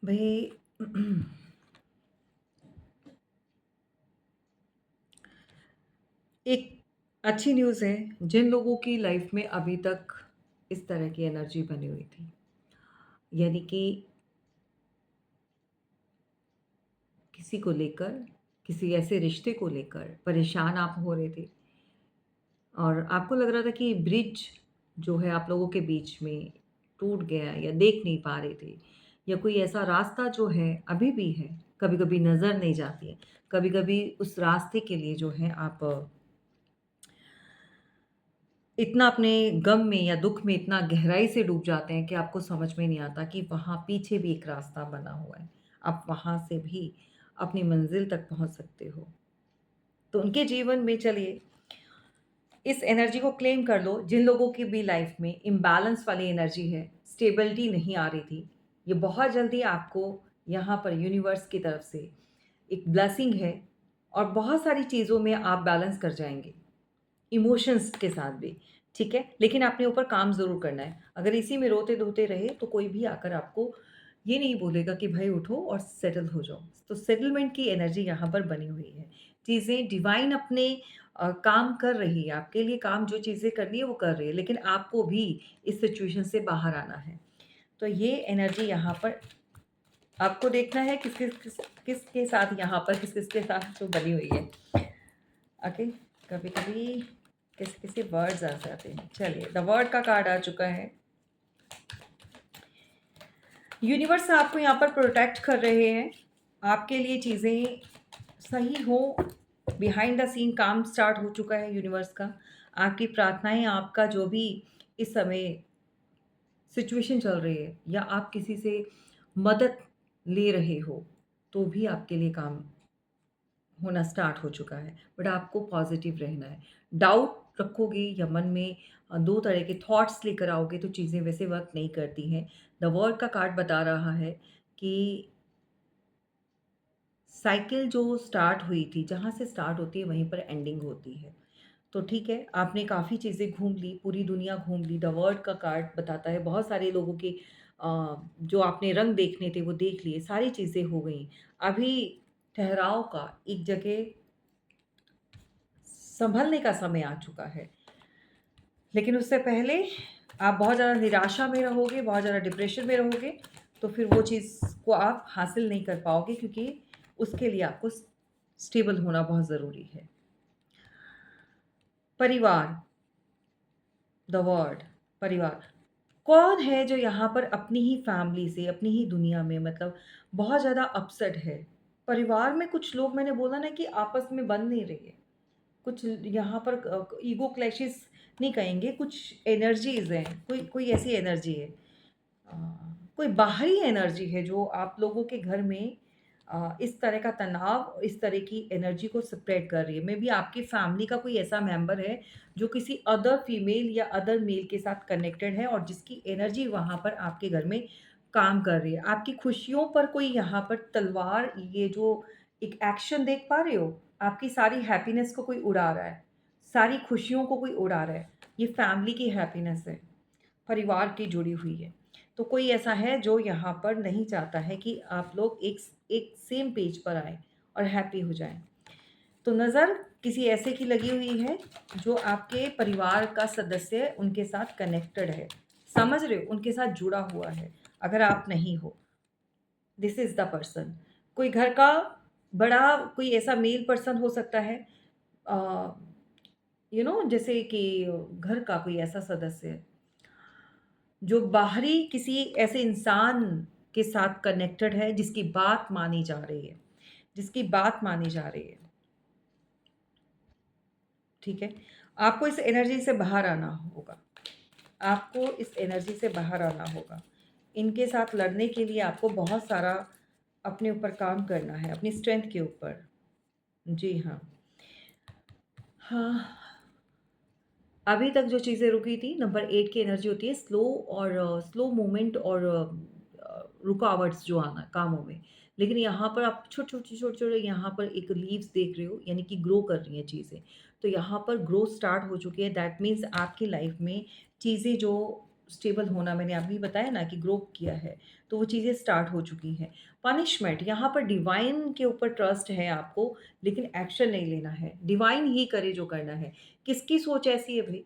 भई एक अच्छी न्यूज़ है, जिन लोगों की लाइफ़ में अभी तक इस तरह की एनर्जी बनी हुई थी, यानी कि किसी को लेकर, किसी ऐसे रिश्ते को लेकर परेशान आप हो रहे थे और आपको लग रहा था कि ब्रिज जो है आप लोगों के बीच में टूट गया या देख नहीं पा रहे थे या कोई ऐसा रास्ता जो है अभी भी है, कभी-कभी नज़र नहीं जाती है। कभी-कभी उस रास्ते के लिए जो है आप इतना अपने गम में या दुःख में इतना गहराई से डूब जाते हैं कि आपको समझ में नहीं आता कि वहाँ पीछे भी एक रास्ता बना हुआ है। आप वहाँ से भी अपनी मंज़िल तक पहुँच सकते हो। तो उनके जीवन में चलिए इस एनर्जी को क्लेम कर लो, जिन लोगों की भी लाइफ़ में इम्बैलेंस वाली एनर्जी है, स्टेबिलिटी नहीं आ रही थी, ये बहुत जल्दी आपको यहाँ पर यूनिवर्स की तरफ से एक ब्लेसिंग है और बहुत सारी चीज़ों में आप बैलेंस कर जाएँगे। इमोशंस के साथ भी, ठीक है? लेकिन अपने ऊपर काम ज़रूर करना है। अगर इसी में रोते-धोते रहे तो कोई भी आकर आपको ये नहीं बोलेगा कि भाई उठो और सेटल हो जाओ। तो सेटलमेंट की एनर्जी यहाँ पर बनी हुई है। चीज़ें डिवाइन अपने काम कर रही है, आपके लिए काम जो चीज़ें करनी है वो कर रही है, लेकिन आपको भी इस सिचुएशन से बाहर आना है। तो ये एनर्जी यहाँ पर आपको देखना है किसके साथ यहाँ पर किस-किसके साथ जो बनी हुई है। ओके, कभी-कभी किसी-किसी वर्ड्स आ जाते हैं। चलिए, द वर्ड का कार्ड आ चुका है। यूनिवर्स आपको यहाँ पर प्रोटेक्ट कर रहे हैं। आपके लिए चीज़ें सही हो, बिहाइंड द सीन काम स्टार्ट हो चुका है यूनिवर्स का। आपकी प्रार्थनाएँ, आपका जो भी इस समय सिचुएशन चल रही है या आप किसी से मदद ले रहे हो, तो भी आपके लिए काम होना स्टार्ट हो चुका है, बट आपको पॉजिटिव रहना है। डाउट रखोगे या मन में 2 तरह के थॉट्स लेकर आओगे तो चीज़ें वैसे वर्क नहीं करती हैं। द वर्ल्ड का कार्ड बता रहा है कि साइकिल जो स्टार्ट हुई थी, जहाँ से स्टार्ट होती है वहीं पर एंडिंग होती है। तो ठीक है, आपने काफ़ी चीज़ें घूम ली, पूरी दुनिया घूम ली। द वर्ल्ड का कार्ड बताता है बहुत सारे लोगों के जो आपने रंग देखने थे वो देख लिए, सारी चीज़ें हो गईं। अभी ठहराव का एक जगह सँभलने का समय आ चुका है। लेकिन उससे पहले आप बहुत ज़्यादा निराशा में रहोगे, बहुत ज़्यादा डिप्रेशन में रहोगे, तो फिर वो चीज़ को आप हासिल नहीं कर पाओगे क्योंकि उसके लिए आपको स्टेबल होना बहुत ज़रूरी है। परिवार, द वर्ड, परिवार। कौन है जो यहाँ पर अपनी ही फैमिली से, अपनी ही दुनिया में मतलब बहुत ज़्यादा अपसेट है? परिवार में कुछ लोग मैंने बोला ना कि आपस में बन नहीं रही है। कुछ यहाँ पर ईगो क्लैशेस नहीं कहेंगे, कुछ एनर्जीज़ हैं, कोई कोई ऐसी एनर्जी है। अ, कोई बाहरी एनर्जी है जो आप लोगों के घर में इस तरह का तनाव, इस तरह की एनर्जी को स्प्रेड कर रही है। मेबी आपकी फैमिली का कोई ऐसा मेंबर है जो किसी अदर फीमेल या अदर मेल के साथ कनेक्टेड है और जिसकी एनर्जी वहाँ पर आपके घर में काम कर रही है। आपकी खुशियों पर कोई यहाँ पर तलवार ये जो एक एक्शन देख पा रहे हो? आपकी सारी हैप्पीनेस को कोई उड़ा रहा है, सारी खुशियों को कोई उड़ा रहा है। ये फैमिली की हैप्पीनेस है, परिवार की जुड़ी हुई है। तो कोई ऐसा है जो यहाँ पर नहीं चाहता है कि आप लोग एक सेम पेज पर आएँ और हैप्पी हो जाएँ। तो नज़र किसी ऐसे की लगी हुई है जो आपके परिवार का सदस्य है, उनके साथ कनेक्टेड है। समझ रहे हो? उनके साथ जुड़ा हुआ है, अगर आप नहीं हो। This is the person. कोई घर का बड़ा कोई ऐसा मेल पर्सन हो सकता है अ, जैसे कि घर का कोई ऐसा सदस्य जो बाहरी किसी ऐसे इंसान के साथ कनेक्टेड है जिसकी बात मानी जा रही है, जिसकी बात मानी जा रही है, ठीक है? आपको इस एनर्जी से बाहर आना होगा, आपको इस एनर्जी से बाहर आना होगा। इनके साथ लड़ने के लिए आपको बहुत सारा अपने ऊपर काम करना है, अपनी स्ट्रेंथ के ऊपर। जी हाँ। हाँ, अभी तक जो चीज़ें रुकी थी नंबर 8 की एनर्जी होती है स्लो और स्लो मूवमेंट और रुकावट्स जो आना कामों में। लेकिन यहाँ पर आप छोटे-छोटे यहाँ पर एक लीव्स देख रहे हो यानी कि ग्रो कर रही हैं चीज़ें। तो यहाँ पर ग्रोथ स्टार्ट हो चुकी है दैट मीन्स आपकी लाइफ में चीज़ें जो स्टेबल होना, मैंने अभी बताया ना कि ग्रो किया है, तो वो चीज़ें स्टार्ट हो चुकी हैं। पनिशमेंट, यहाँ पर डिवाइन के ऊपर ट्रस्ट है आपको, लेकिन एक्शन नहीं लेना है। डिवाइन ही करे जो करना है। किसकी सोच ऐसी है भई?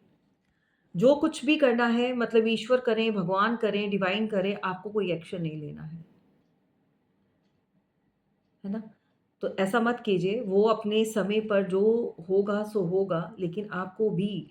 जो कुछ भी करना है मतलब ईश्वर करें, भगवान करें, डिवाइन करें, आपको कोई एक्शन नहीं लेना है ना? तो ऐसा मत कीजिए, वो अपने समय पर जो होगा सो होगा, लेकिन आपको भी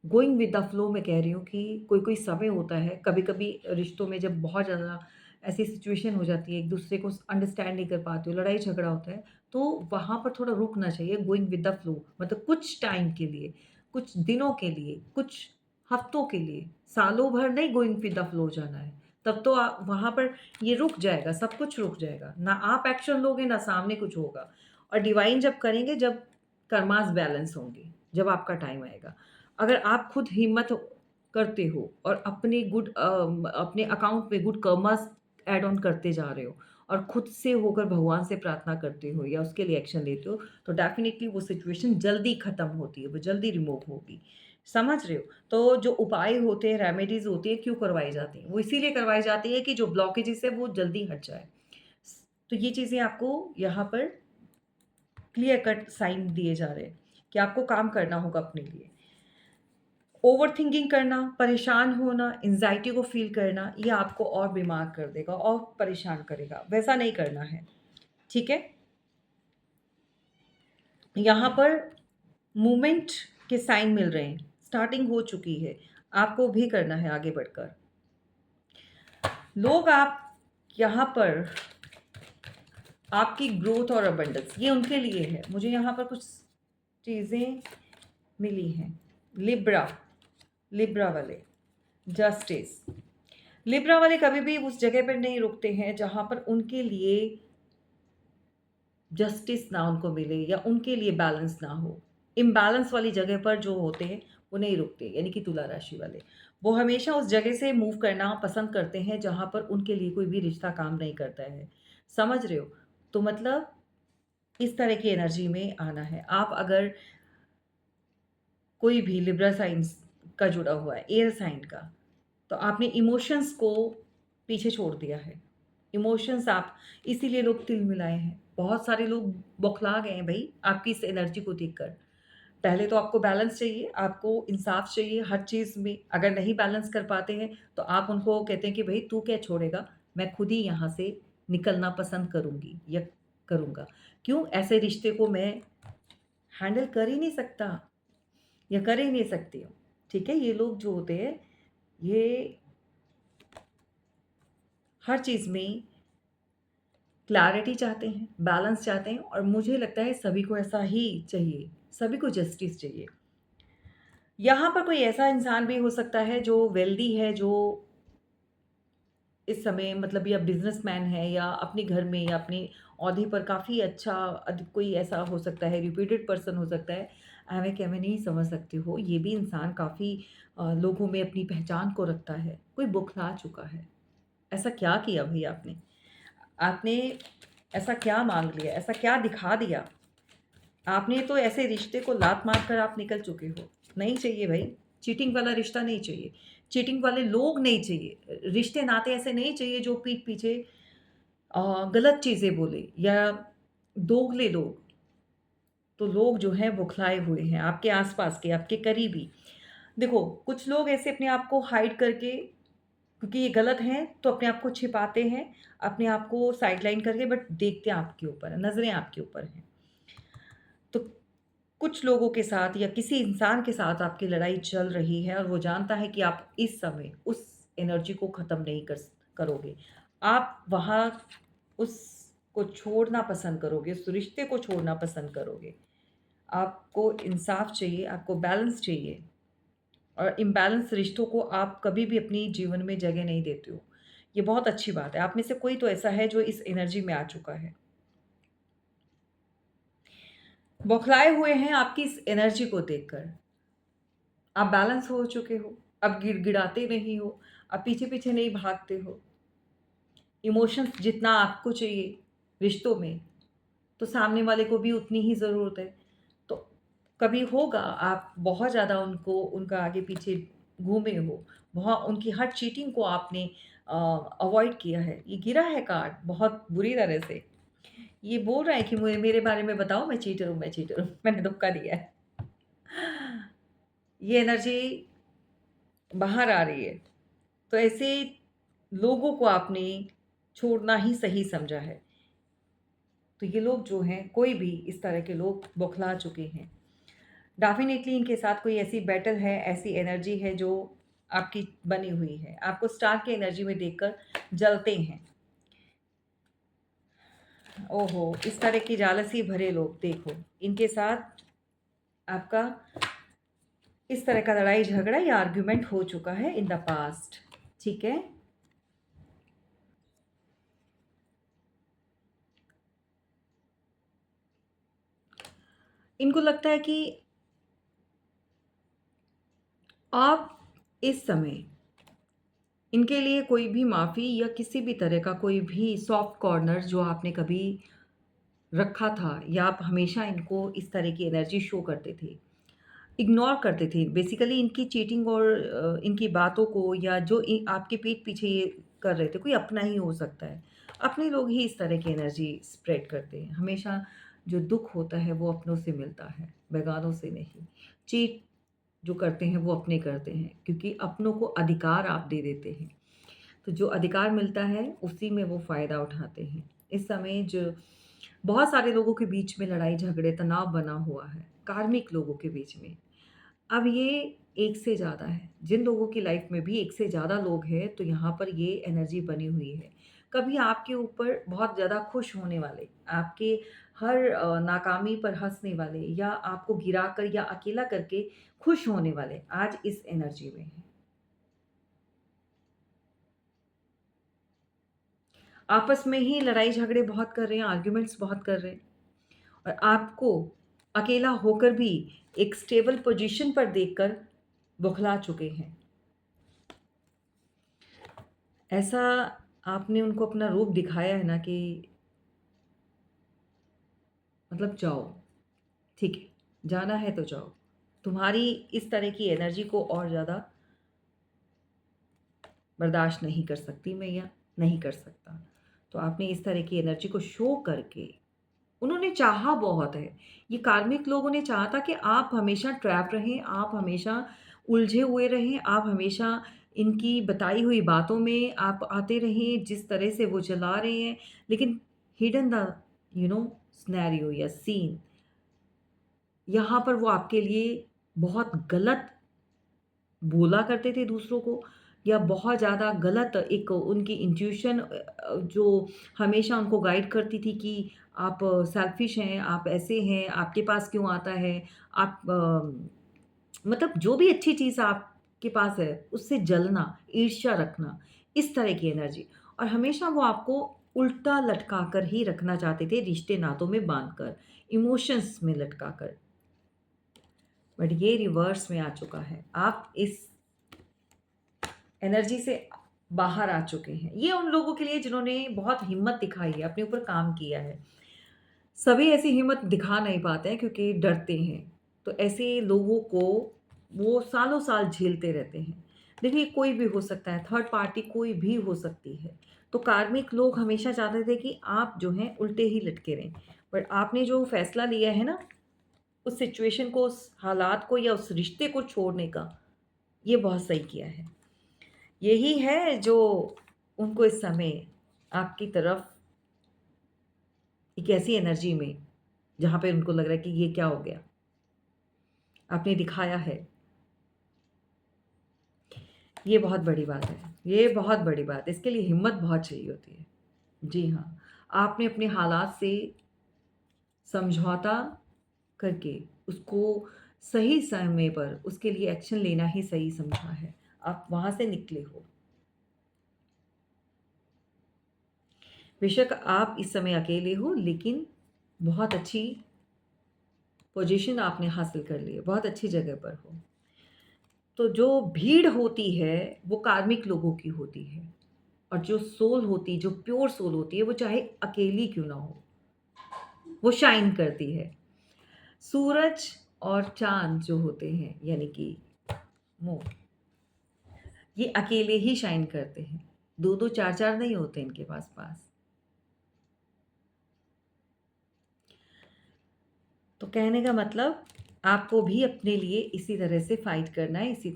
गोइंग विद द फ्लो, मैं कह रही हूँ कि कोई-कोई समय होता है, कभी-कभी रिश्तों में जब बहुत ज़्यादा ऐसी सिचुएशन हो जाती है, एक-दूसरे को अंडरस्टैंड नहीं कर पाते हो, लड़ाई-झगड़ा होता है, तो वहाँ पर थोड़ा रुकना चाहिए, गोइंग विद द फ्लो, मतलब कुछ टाइम के लिए, कुछ दिनों के लिए, कुछ हफ्तों के लिए, सालों भर नहीं गोइंग विद द फ्लो जाना है। तब तो वहाँ पर ये रुक जाएगा, सब कुछ रुक जाएगा। ना आप एक्शन लोगे, ना सामने कुछ होगा। और डिवाइन जब करेंगे, जब कर्मास बैलेंस होंगे, जब आपका टाइम आएगा। अगर आप खुद हिम्मत करते हो और अपने अकाउंट में गुड कर्मास ऐड ऑन करते जा रहे हो और खुद से होकर भगवान से प्रार्थना करते हो या उसके लिए एक्शन लेते हो, तो डेफ़िनिटली वो सिचुएशन जल्दी ख़त्म होती है, वो जल्दी रिमूव होगी। समझ रहे हो? तो जो उपाय होते हैं, रेमेडीज़ होती हैं, क्यों करवाई जाती हैं? वो इसीलिए करवाई जाती है कि जो ब्लॉकेजेज़ है, वो जल्दी हट जाए। तो ये चीज़ें आपको यहाँ पर क्लियर कट साइन दिए जा रहे हैं कि आपको काम करना होगा अपने लिए। ओवरथिंकिंग करना, परेशान होना, एंग्ज़ायटी को फ़ील करना, ये आपको और बीमार कर देगा और परेशान करेगा, वैसा नहीं करना है, ठीक है? यहाँ पर मूवमेंट के साइन मिल रहे हैं, स्टार्टिंग हो चुकी है, आपको भी करना है आगे बढ़कर। लोग आप यहाँ पर आपकी ग्रोथ और अबंडेंस ये उनके लिए है। मुझे यहाँ पर कुछ चीज़ें मिली हैं। लिब्रा, लिब्रा वाले, जस्टिस। लिब्रा वाले कभी भी उस जगह पर नहीं रुकते हैं जहाँ पर उनके लिए जस्टिस ना उनको मिले या उनके लिए बैलेंस ना हो। इम्बैलेंस वाली जगह पर जो होते हैं, वो नहीं रुकते, यानी कि तुला राशि वाले। वो हमेशा उस जगह से मूव करना पसंद करते हैं जहाँ पर उनके लिए कोई भी रिश्ता काम नहीं करता है। समझ रहे हो? तो मतलब इस तरह की एनर्जी में आना है। आप अगर कोई भी लिब्रा साइन्स का जुड़ा हुआ है, एयर साइन का, तो आपने इमोशंस को पीछे छोड़ दिया है। इमोशंस आप इसीलिए लोग तिलमिलाए हैं। बहुत सारे लोग बौखला गए हैं भई आपकी इस एनर्जी को देखकर। पहले तो आपको बैलेंस चाहिए, आपको इंसाफ चाहिए हर चीज़ में। अगर नहीं बैलेंस कर पाते हैं, तो आप उनको कहते हैं कि भई तू क्या छोड़ेगा? मैं खुद ही यहाँ से निकलना पसंद करूँगी या करूँगा। क्यों? ऐसे रिश्ते को मैं हैंडल कर ही नहीं सकता या कर ही नहीं सकती हूँ। ठीक है? ये लोग जो होते हैं, ये हर चीज़ में क्लैरिटी चाहते हैं, बैलेंस चाहते हैं और मुझे लगता है सभी को ऐसा ही चाहिए, सभी को जस्टिस चाहिए। यहाँ पर कोई ऐसा इंसान भी हो सकता है जो वेल्दी है, जो इस समय मतलब या बिज़नेसमैन है या अपने घर में या अपने ओहदे पर काफ़ी अच्छा कोई ऐसा हो सकता है, रेप्यूटेड पर्सन हो सकता है। क्या मैं नहीं समझ सकती हो, ये भी इंसान काफ़ी लोगों में अपनी पहचान को रखता है, कोई बौखला चुका है। ऐसा क्या किया भई आपने? आपने ऐसा क्या माँग लिया? ऐसा क्या दिखा दिया? आपने तो ऐसे रिश्ते को लात मार कर आप निकल चुके हो। नहीं चाहिए भई, चीटिंग वाला रिश्ता नहीं चाहिए। चीटिंग वाले लोग नहीं चाहिए। रिश्ते-नाते ऐसे नहीं चाहिए जो पीठ पीछे गलत चीज़ें बोले या दोगले लोग। तो लोग जो हैं बौखलाए हुए हैं, आपके आस-पास के, आपके करीबी। देखो, कुछ लोग ऐसे अपने आप को हाइड करके क्योंकि ये गलत हैं, तो अपने आप को छिपाते हैं, अपने आप को साइडलाइन करके बट देखते आपके ऊपर हैं, नज़रें आपके ऊपर हैं। तो कुछ लोगों के साथ या किसी इंसान के साथ आपकी लड़ाई चल रही है और वो जानता है कि आप इस समय उस एनर्जी को ख़त्म नहीं करोगे। आप वहाँ उसको छोड़ना पसंद करोगे, उस रिश्ते को छोड़ना पसंद करोगे। आपको इंसाफ चाहिए, आपको बैलेंस चाहिए और इम्बैलेंस रिश्तों को आप कभी भी अपनी जीवन में जगह नहीं देते हो। ये बहुत अच्छी बात है। आप में से कोई तो ऐसा है जो इस एनर्जी में आ चुका है। बौखलाए हुए हैं आपकी इस एनर्जी को देखकर। आप बैलेंस हो चुके हो, अब गिड़गिड़ाते नहीं हो, अब पीछे-पीछे नहीं भागते हो। इमोशंस जितना आपको चाहिए रिश्तों में, तो सामने वाले को भी उतनी ही ज़रूरत है। तो कभी होगा आप बहुत ज़्यादा उनको उनका आगे-पीछे घूमे हो, बहुत उनकी हर चीटिंग को आपने अवॉइड किया है। ये गिरा है कार्ड बहुत बुरी तरह से। ये बोल रहा है कि मुझे मेरे बारे में बताओ, मैं चीटर हूँ, मैं चीटर हूँ, मैंने धोखा दिया है। ये एनर्जी बाहर आ रही है। तो ऐसे लोगों को आपने छोड़ना ही सही समझा है। तो ये लोग जो हैं, कोई भी इस तरह के लोग बौखला चुके हैं। डेफ़िनेटली इनके साथ कोई ऐसी बैटल है, ऐसी एनर्जी है जो आपकी बनी हुई है। आपको स्टार की एनर्जी में देखकर जलते हैं। ओहो! इस तरह की जालसी भरे लोग देखो, इनके साथ आपका इस तरह का लड़ाई झगड़ा या आर्ग्यूमेंट हो चुका है इन द पास्ट, ठीक है? इनको लगता है कि आप इस समय इनके लिए कोई भी माफ़ी या किसी भी तरह का कोई भी सॉफ्ट कॉर्नर जो आपने कभी रखा था या आप हमेशा इनको इस तरह की एनर्जी शो करते थे, इग्नोर करते थे। बेसिकली इनकी चीटिंग और इनकी बातों को या जो आपके पीठ पीछे ये कर रहे थे, कोई अपना ही हो सकता है। अपने लोग ही इस तरह की एनर्जी स्प्रेड करते हैं। हमेशा जो दुःख होता है वो अपनों से मिलता है, बेगानों से नहीं। चीट जो करते हैं वो अपने करते हैं क्योंकि अपनों को अधिकार आप दे देते हैं। तो जो अधिकार मिलता है उसी में वो फ़ायदा उठाते हैं। इस समय जो बहुत सारे लोगों के बीच में लड़ाई झगड़े, तनाव बना हुआ है, कार्मिक लोगों के बीच में। अब ये एक से ज़्यादा है। जिन लोगों की लाइफ़ में भी एक से ज़्यादा लोग हैं, तो यहाँ पर ये एनर्जी बनी हुई है। कभी आपके ऊपर बहुत ज़्यादा खुश होने वाले, आपके हर नाकामी पर हँसने वाले या आपको गिराकर या अकेला करके खुश होने वाले, आज इस एनर्जी में हैं। आपस में ही लड़ाई झगड़े बहुत कर रहे हैं, आर्ग्यूमेंट्स बहुत कर रहे हैं और आपको अकेला होकर भी एक स्टेबल पोज़ीशन पर देखकर बौखला चुके हैं। ऐसा आपने उनको अपना रूप दिखाया है ना कि मतलब जाओ, ठीक है, जाना है तो जाओ। तुम्हारी इस तरह की एनर्जी को और ज़्यादा बर्दाश्त नहीं कर सकती मैं या नहीं कर सकता। तो आपने इस तरह की एनर्जी को शो करके उन्होंने चाहा बहुत है। ये कार्मिक लोगों ने चाहा था कि आप हमेशा ट्रैप रहें, आप हमेशा उलझे हुए रहें, आप हमेशा इनकी बताई हुई बातों में आप आते रहें, जिस तरह से वो चला रहे हैं। लेकिन hidden the you know scenario या सीन यहाँ पर वो आपके लिए बहुत गलत बोला करते थे दूसरों को या बहुत ज़्यादा गलत एक उनकी इंट्यूशन जो हमेशा उनको गाइड करती थी कि आप सेल्फिश हैं, आप ऐसे हैं, आपके पास क्यों आता है? आप मतलब जो भी अच्छी चीज़ आपके पास है, उससे जलना, ईर्ष्या रखना, इस तरह की एनर्जी और हमेशा वो आपको उल्टा लटका कर ही रखना चाहते थे, रिश्ते-नातों में बाँधकर, इमोशंस में लटकाकर। बट ये रिवर्स में आ चुका है। आप इस एनर्जी से बाहर आ चुके हैं। ये उन लोगों के लिए जिन्होंने बहुत हिम्मत दिखाई है, अपने ऊपर काम किया है। सभी ऐसी हिम्मत दिखा नहीं पाते हैं क्योंकि डरते हैं। तो ऐसे लोगों को वो सालों-साल झेलते रहते हैं। देखिए कोई भी हो सकता है, थर्ड पार्टी कोई भी हो सकती है। तो कार्मिक लोग हमेशा चाहते थे कि आप जो हैं उल्टे ही लटके रहें। बट आपने जो फैसला लिया है ना, उस सिचुएशन को, उस हालात को या उस रिश्ते को छोड़ने का, ये बहुत सही किया है। यही है जो उनको इस समय आपकी तरफ एक ऐसी एनर्जी में जहाँ पे उनको लग रहा है कि ये क्या हो गया? आपने दिखाया है। ये बहुत बड़ी बात है। ये बहुत बड़ी बात है। इसके लिए हिम्मत बहुत चाहिए होती है। जी हाँ, आपने अपने हालात से समझौता करके उसको सही समय पर उसके लिए एक्शन लेना ही सही समझा है। आप वहाँ से निकले हो। बेशक आप इस समय अकेले हो लेकिन बहुत अच्छी पोज़ीशन आपने हासिल कर ली है, बहुत अच्छी जगह पर हो। तो जो भीड़ होती है, वो कार्मिक लोगों की होती है और जो सोल होती, जो प्योर सोल होती है, वो चाहे अकेली क्यों ना हो, वो शाइन करती है। सूरज और चाँद जो होते हैं, यानी कि मून, ये अकेले ही शाइन करते हैं। 2-2 4-4 नहीं होते इनके पास। तो कहने का मतलब आपको भी अपने लिए इसी तरह से फाइट करना है, इसी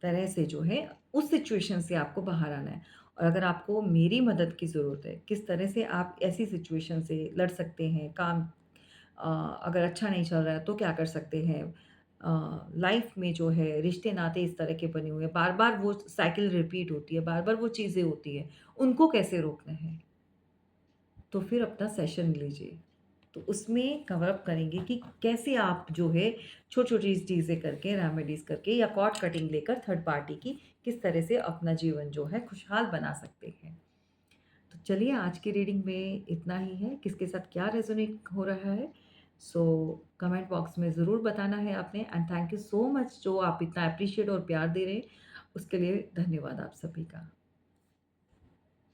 तरह से जो है उस सिचुएशन से आपको बाहर आना है। और अगर आपको मेरी मदद की ज़रूरत है, किस तरह से आप ऐसी सिचुएशन से लड़ सकते हैं, अ, अगर अच्छा नहीं चल रहा है तो क्या कर सकते हैं? लाइफ़ में जो है रिश्ते-नाते इस तरह के बने हुए हैं, बार-बार वो साइकिल रिपीट होती है, बार-बार वो चीज़ें होती हैं, उनको कैसे रोकना है? तो फिर अपना सेशन लीजिए। तो उसमें कवर अप करेंगे कि कैसे आप जो है छोटी-छोटी चीज़ें करके, रेमेडीज़ करके या कॉर्ड कटिंग लेकर थर्ड पार्टी की किस तरह से अपना जीवन जो है खुशहाल बना सकते हैं। तो चलिए आज की रीडिंग में इतना ही है। किसके साथ क्या रेज़ोनेट हो रहा है? सो कमेंट बॉक्स में ज़रूर बताना है आपने and thank you so much जो आप इतना एप्रिशिएट और प्यार दे रहे हैं, उसके लिए धन्यवाद आप सभी का।